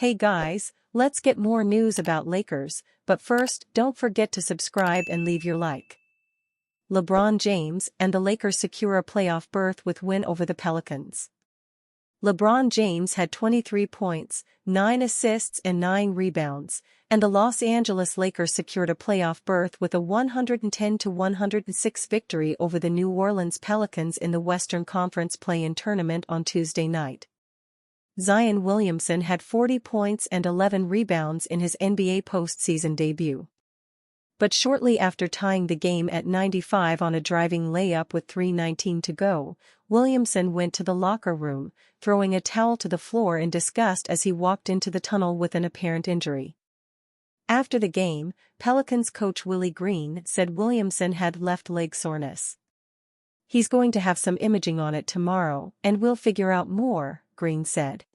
Hey guys, let's get more news about Lakers, but first, don't forget to subscribe and leave your like. LeBron James and the Lakers secure a playoff berth with win over the Pelicans. LeBron James had 23 points, 9 assists and 9 rebounds, and the Los Angeles Lakers secured a playoff berth with a 110-106 victory over the New Orleans Pelicans in the Western Conference play-in tournament on Tuesday night. Zion Williamson had 40 points and 11 rebounds in his NBA postseason debut. But shortly after tying the game at 95 on a driving layup with 3:19 to go, Williamson went to the locker room, throwing a towel to the floor in disgust as he walked into the tunnel with an apparent injury. After the game, Pelicans coach Willie Green said Williamson had left leg soreness. "He's going to have some imaging on it tomorrow, and we'll figure out more," Green said.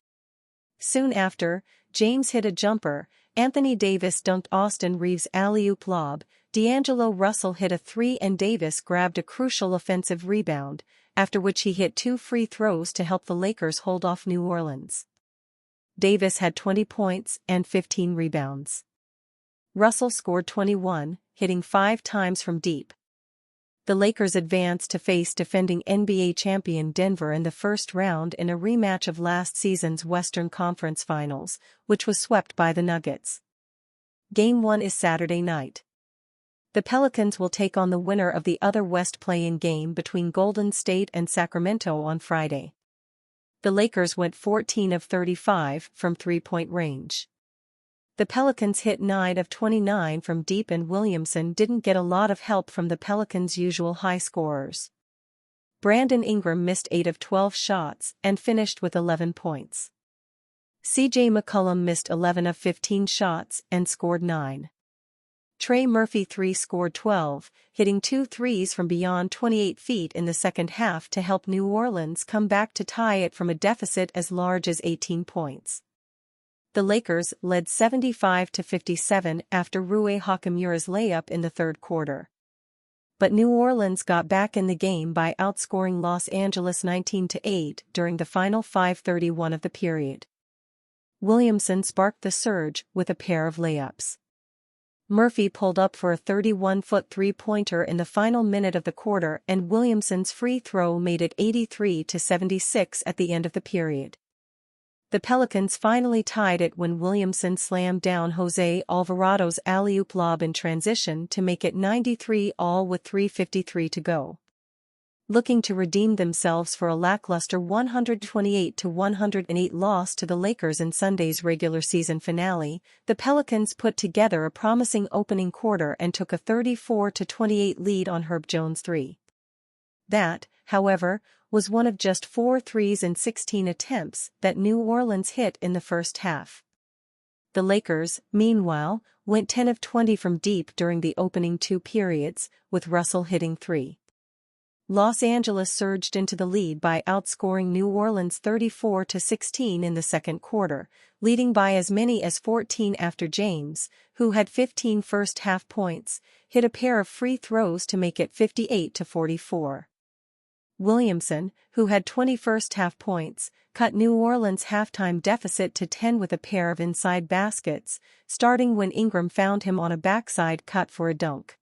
Soon after, James hit a jumper, Anthony Davis dunked Austin Reeves' alley-oop lob, D'Angelo Russell hit a three and Davis grabbed a crucial offensive rebound, after which he hit 2 free throws to help the Lakers hold off New Orleans. Davis had 20 points and 15 rebounds. Russell scored 21, hitting 5 times from deep. The Lakers advanced to face defending NBA champion Denver in the first round in a rematch of last season's Western Conference Finals, which was swept by the Nuggets. Game 1 is Saturday night. The Pelicans will take on the winner of the other West play-in game between Golden State and Sacramento on Friday. The Lakers went 14 of 35 from three-point range. The Pelicans hit 9 of 29 from deep and Williamson didn't get a lot of help from the Pelicans' usual high scorers. Brandon Ingram missed 8 of 12 shots and finished with 11 points. C.J. McCollum missed 11 of 15 shots and scored 9. Trey Murphy scored 12, hitting 2 threes from beyond 28 feet in the second half to help New Orleans come back to tie it from a deficit as large as 18 points. The Lakers led 75-57 after Rui Hachimura's layup in the third quarter. But New Orleans got back in the game by outscoring Los Angeles 19-8 during the final 5:31 of the period. Williamson sparked the surge with a pair of layups. Murphy pulled up for a 31-foot three-pointer in the final minute of the quarter and Williamson's free throw made it 83-76 at the end of the period. The Pelicans finally tied it when Williamson slammed down Jose Alvarado's alley-oop lob in transition to make it 93-all with 3:53 to go. Looking to redeem themselves for a lackluster 128-108 loss to the Lakers in Sunday's regular season finale, the Pelicans put together a promising opening quarter and took a 34-28 lead on Herb Jones' 3. That, however, was one of just 4 threes in 16 attempts that New Orleans hit in the first half. The Lakers, meanwhile, went 10 of 20 from deep during the opening 2 periods, with Russell hitting 3. Los Angeles surged into the lead by outscoring New Orleans 34-16 in the second quarter, leading by as many as 14 after James, who had 15 first-half points, hit a pair of free throws to make it 58-44. Williamson, who had 20 first-half points, cut New Orleans' halftime deficit to 10 with a pair of inside baskets, starting when Ingram found him on a backside cut for a dunk.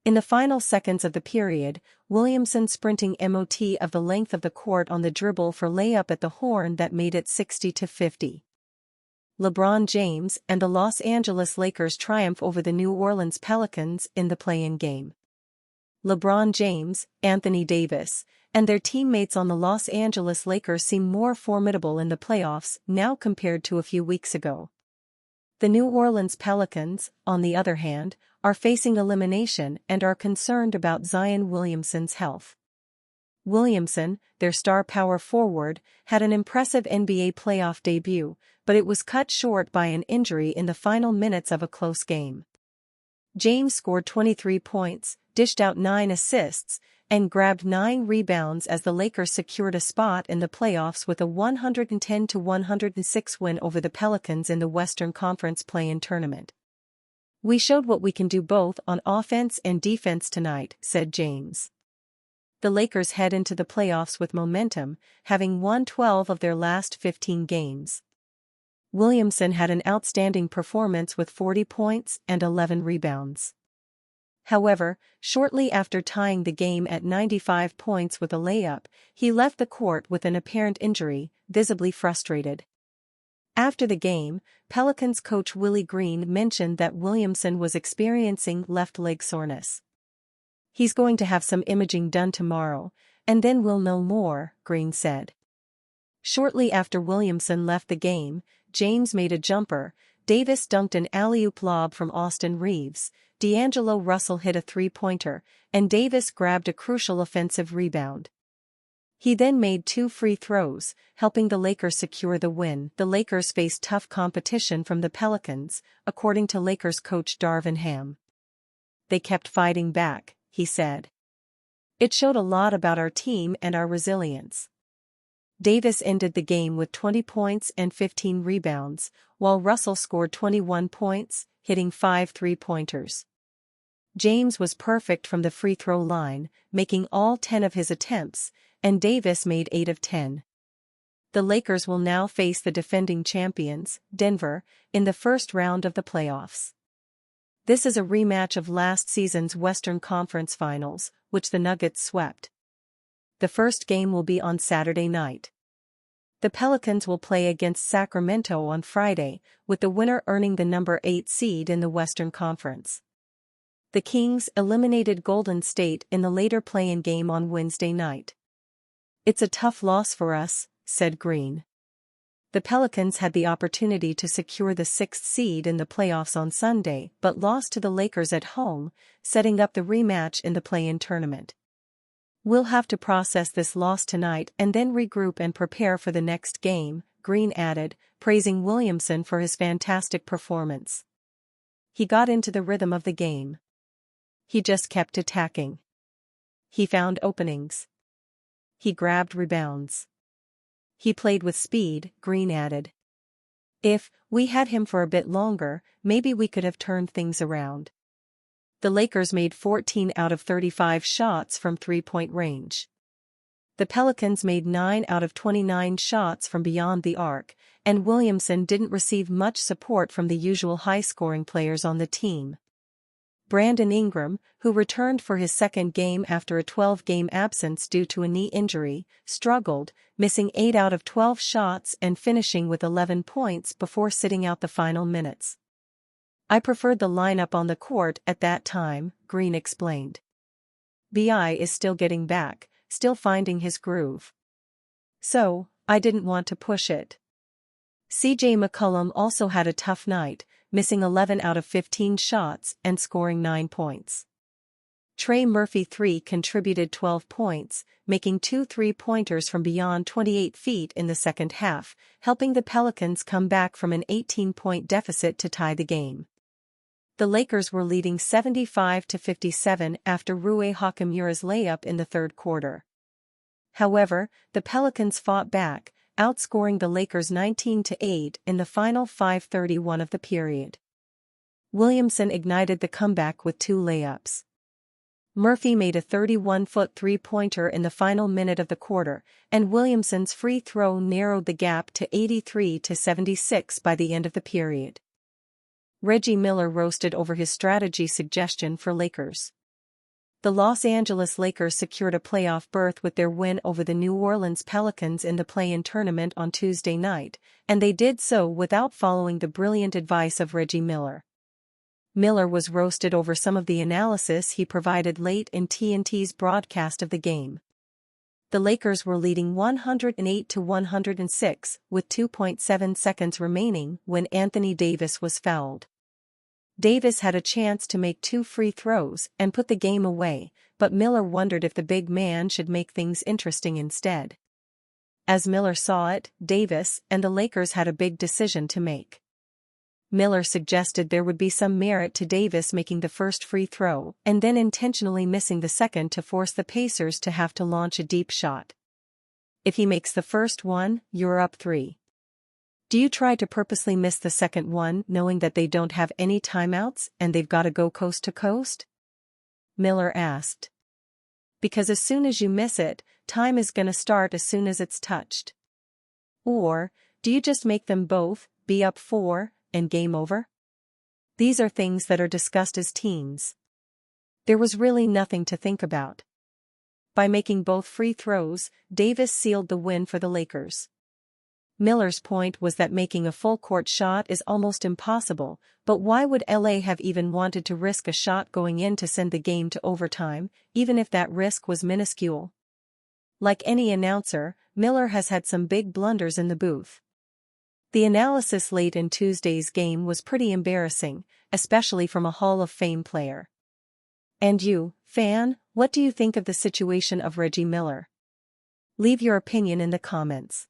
In the final seconds of the period, Williamson sprinting MOT of the length of the court on the dribble for layup at the horn that made it 60-50. LeBron James and the Los Angeles Lakers triumph over the New Orleans Pelicans in the play-in game. LeBron James, Anthony Davis, and their teammates on the Los Angeles Lakers seem more formidable in the playoffs now compared to a few weeks ago. The New Orleans Pelicans, on the other hand, are facing elimination and are concerned about Zion Williamson's health. Williamson, their star power forward, had an impressive NBA playoff debut, but it was cut short by an injury in the final minutes of a close game. James scored 23 points, dished out 9 assists, and grabbed 9 rebounds as the Lakers secured a spot in the playoffs with a 110-106 win over the Pelicans in the Western Conference play-in tournament. "We showed what we can do both on offense and defense tonight," said James. The Lakers head into the playoffs with momentum, having won 12 of their last 15 games. Williamson had an outstanding performance with 40 points and 11 rebounds. However, shortly after tying the game at 95 points with a layup, he left the court with an apparent injury, visibly frustrated. After the game, Pelicans coach Willie Green mentioned that Williamson was experiencing left leg soreness. "He's going to have some imaging done tomorrow, and then we'll know more," Green said. Shortly after Williamson left the game, James made a jumper, Davis dunked an alley-oop lob from Austin Reeves, D'Angelo Russell hit a three-pointer, and Davis grabbed a crucial offensive rebound. He then made 2 free throws, helping the Lakers secure the win. The Lakers faced tough competition from the Pelicans, according to Lakers coach Darvin Ham. "They kept fighting back," he said. "It showed a lot about our team and our resilience." Davis ended the game with 20 points and 15 rebounds, while Russell scored 21 points, hitting 5 three-pointers. James was perfect from the free throw line, making all 10 of his attempts, and Davis made 8 of 10. The Lakers will now face the defending champions, Denver, in the first round of the playoffs. This is a rematch of last season's Western Conference Finals, which the Nuggets swept. The first game will be on Saturday night. The Pelicans will play against Sacramento on Friday, with the winner earning the number 8 seed in the Western Conference. The Kings eliminated Golden State in the later play-in game on Wednesday night. "It's a tough loss for us," said Green. The Pelicans had the opportunity to secure the 6th seed in the playoffs on Sunday but lost to the Lakers at home, setting up the rematch in the play-in tournament. "We'll have to process this loss tonight and then regroup and prepare for the next game," Green added, praising Williamson for his fantastic performance. "He got into the rhythm of the game. He just kept attacking. He found openings. He grabbed rebounds. He played with speed," Green added. "If we had him for a bit longer, maybe we could have turned things around." The Lakers made 14 out of 35 shots from three-point range. The Pelicans made 9 out of 29 shots from beyond the arc, and Williamson didn't receive much support from the usual high-scoring players on the team. Brandon Ingram, who returned for his second game after a 12-game absence due to a knee injury, struggled, missing 8 out of 12 shots and finishing with 11 points before sitting out the final minutes. "I preferred the lineup on the court at that time," Green explained. "BI is still getting back, still finding his groove. So, I didn't want to push it." CJ McCollum also had a tough night, missing 11 out of 15 shots and scoring 9 points. Trey Murphy III contributed 12 points, making 2 three-pointers from beyond 28 feet in the second half, helping the Pelicans come back from an 18-point deficit to tie the game. The Lakers were leading 75-57 after Rui Hachimura's layup in the third quarter. However, the Pelicans fought back, outscoring the Lakers 19-8 in the final 5:31 of the period. Williamson ignited the comeback with 2 layups. Murphy made a 31-foot three-pointer in the final minute of the quarter, and Williamson's free throw narrowed the gap to 83-76 by the end of the period. Reggie Miller roasted over his strategy suggestion for Lakers. The Los Angeles Lakers secured a playoff berth with their win over the New Orleans Pelicans in the play-in tournament on Tuesday night, and they did so without following the brilliant advice of Reggie Miller. Miller was roasted over some of the analysis he provided late in TNT's broadcast of the game. The Lakers were leading 108-106 with 2.7 seconds remaining when Anthony Davis was fouled. Davis had a chance to make 2 free throws and put the game away, but Miller wondered if the big man should make things interesting instead. As Miller saw it, Davis and the Lakers had a big decision to make. Miller suggested there would be some merit to Davis making the first free throw and then intentionally missing the second to force the Pacers to have to launch a deep shot. If he makes the first one, you're up 3. Do you try to purposely miss the second one knowing that they don't have any timeouts and they've got to go coast to coast? Miller asked. Because as soon as you miss it, time is gonna start as soon as it's touched. Or, do you just make them both, be up 4, and game over? These are things that are discussed as teens. There was really nothing to think about. By making both free throws, Davis sealed the win for the Lakers. Miller's point was that making a full-court shot is almost impossible, but why would LA have even wanted to risk a shot going in to send the game to overtime, even if that risk was minuscule? Like any announcer, Miller has had some big blunders in the booth. The analysis late in Tuesday's game was pretty embarrassing, especially from a Hall of Fame player. And you, fan, what do you think of the situation of Reggie Miller? Leave your opinion in the comments.